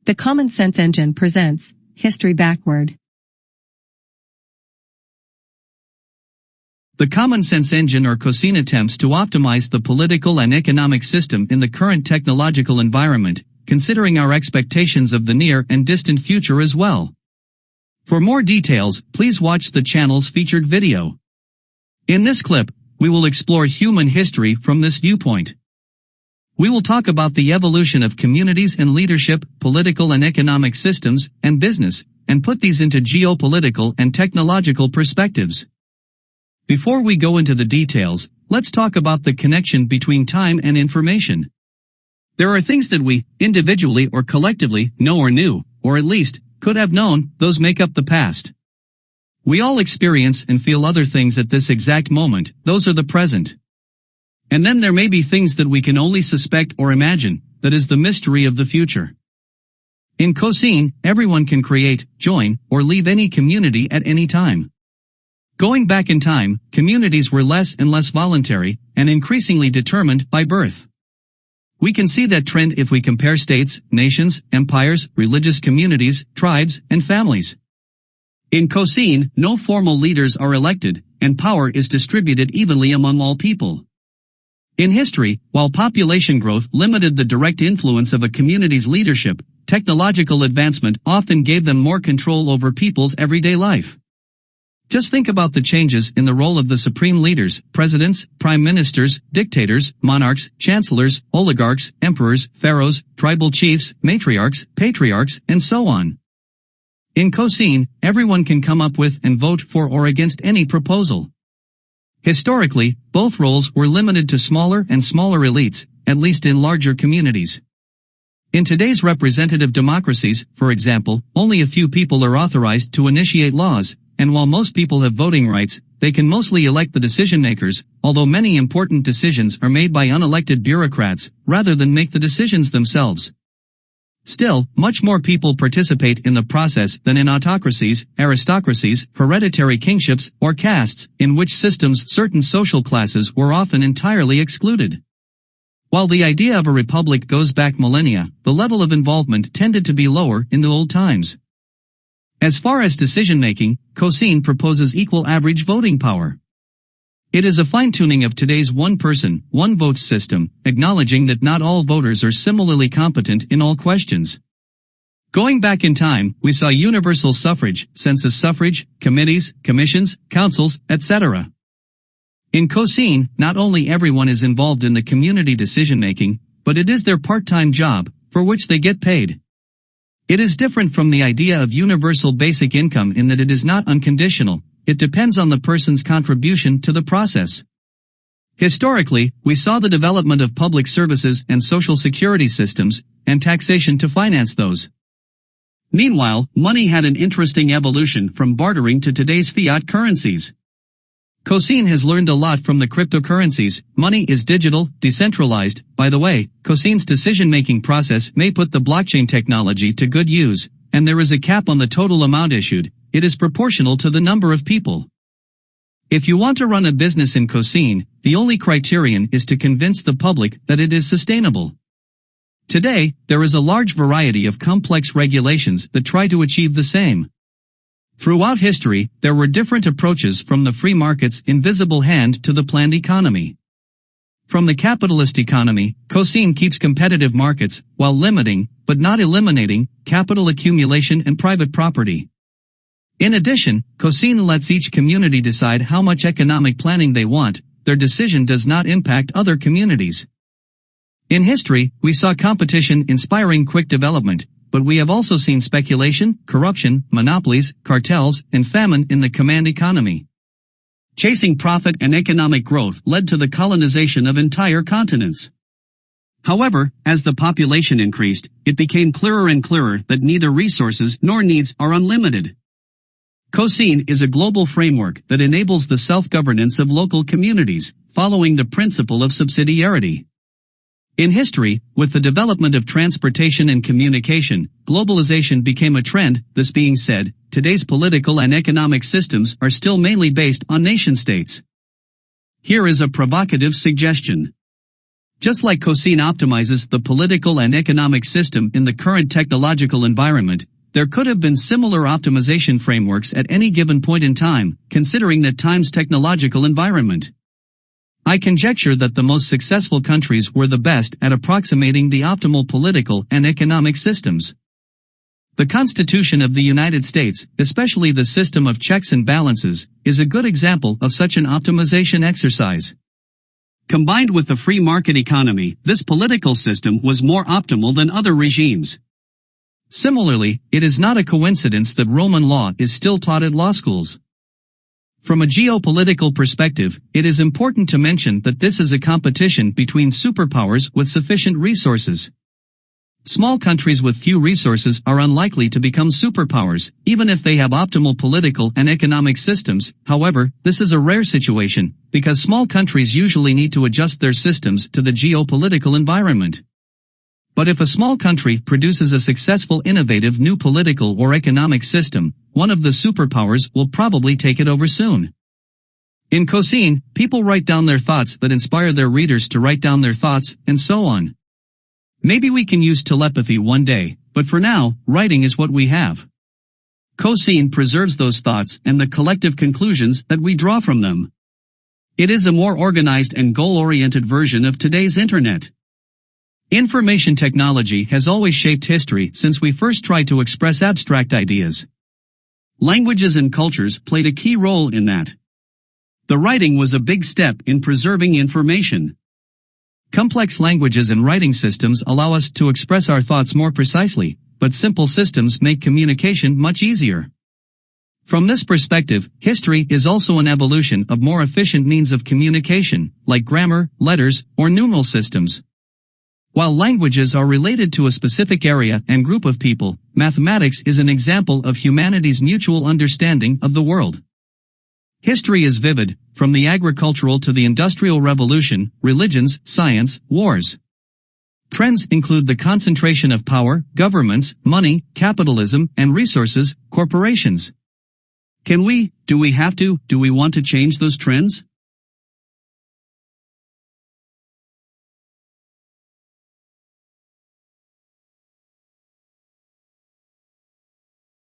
The Common Sense Engine presents History Backward. The Common Sense Engine or COSEEN attempts to optimize the political and economic system in the current technological environment, considering our expectations of the near and distant future as well. For more details, please watch the channel's featured video. In this clip, we will explore human history from this viewpoint. We will talk about the evolution of communities and leadership, political and economic systems, and business, and put these into geopolitical and technological perspectives. Before we go into the details, let's talk about the connection between time and information. There are things that we, individually or collectively, know or knew, or at least, could have known, those make up the past. We all experience and feel other things at this exact moment, those are the present. And then there may be things that we can only suspect or imagine, that is the mystery of the future. In COSEEN, everyone can create, join, or leave any community at any time. Going back in time, communities were less and less voluntary, and increasingly determined by birth. We can see that trend if we compare states, nations, empires, religious communities, tribes, and families. In COSEEN, no formal leaders are elected, and power is distributed evenly among all people. In history, while population growth limited the direct influence of a community's leadership, technological advancement often gave them more control over people's everyday life. Just think about the changes in the role of the supreme leaders, presidents, prime ministers, dictators, monarchs, chancellors, oligarchs, emperors, pharaohs, tribal chiefs, matriarchs, patriarchs, and so on. In COSEEN, everyone can come up with and vote for or against any proposal. Historically, both roles were limited to smaller and smaller elites, at least in larger communities. In today's representative democracies, for example, only a few people are authorized to initiate laws, and while most people have voting rights, they can mostly elect the decision-makers, although many important decisions are made by unelected bureaucrats, rather than make the decisions themselves. Still, much more people participate in the process than in autocracies, aristocracies, hereditary kingships, or castes, in which systems certain social classes were often entirely excluded. While the idea of a republic goes back millennia, the level of involvement tended to be lower in the old times. As far as decision-making, COSEEN proposes equal average voting power. It is a fine-tuning of today's one-person, one-vote system, acknowledging that not all voters are similarly competent in all questions. Going back in time, we saw universal suffrage, census suffrage, committees, commissions, councils, etc. In COSEEN, not only everyone is involved in the community decision-making, but it is their part-time job, for which they get paid. It is different from the idea of universal basic income in that it is not unconditional. It depends on the person's contribution to the process. Historically, we saw the development of public services and social security systems, and taxation to finance those. Meanwhile, money had an interesting evolution from bartering to today's fiat currencies. COSEEN has learned a lot from the cryptocurrencies. Money is digital, decentralized. By the way, COSEEN's decision-making process may put the blockchain technology to good use, and there is a cap on the total amount issued. It is proportional to the number of people. If you want to run a business in COSEEN, the only criterion is to convince the public that it is sustainable. Today, there is a large variety of complex regulations that try to achieve the same. Throughout history, there were different approaches from the free market's invisible hand to the planned economy. From the capitalist economy, COSEEN keeps competitive markets, while limiting, but not eliminating, capital accumulation and private property. In addition, COSEEN lets each community decide how much economic planning they want. Their decision does not impact other communities. In history, we saw competition inspiring quick development, but we have also seen speculation, corruption, monopolies, cartels, and famine in the command economy. Chasing profit and economic growth led to the colonization of entire continents. However, as the population increased, it became clearer and clearer that neither resources nor needs are unlimited. COSEEN is a global framework that enables the self-governance of local communities, following the principle of subsidiarity. In history, with the development of transportation and communication, globalization became a trend. This being said, today's political and economic systems are still mainly based on nation-states. Here is a provocative suggestion. Just like COSEEN optimizes the political and economic system in the current technological environment, there could have been similar optimization frameworks at any given point in time, considering that time's technological environment. I conjecture that the most successful countries were the best at approximating the optimal political and economic systems. The Constitution of the United States, especially the system of checks and balances, is a good example of such an optimization exercise. Combined with the free market economy, this political system was more optimal than other regimes. Similarly, it is not a coincidence that Roman law is still taught at law schools. From a geopolitical perspective, it is important to mention that this is a competition between superpowers with sufficient resources. Small countries with few resources are unlikely to become superpowers, even if they have optimal political and economic systems. However, this is a rare situation, because small countries usually need to adjust their systems to the geopolitical environment. But if a small country produces a successful innovative new political or economic system, one of the superpowers will probably take it over soon. In COSEEN, people write down their thoughts that inspire their readers to write down their thoughts, and so on. Maybe we can use telepathy one day, but for now, writing is what we have. COSEEN preserves those thoughts and the collective conclusions that we draw from them. It is a more organized and goal-oriented version of today's internet. Information technology has always shaped history since we first tried to express abstract ideas. Languages and cultures played a key role in that. The writing was a big step in preserving information. Complex languages and writing systems allow us to express our thoughts more precisely, but simple systems make communication much easier. From this perspective, history is also an evolution of more efficient means of communication, like grammar, letters, or numeral systems. While languages are related to a specific area and group of people, mathematics is an example of humanity's mutual understanding of the world. History is vivid, from the agricultural to the industrial revolution, religions, science, wars. Trends include the concentration of power, governments, money, capitalism, and resources, corporations. Do we want to change those trends?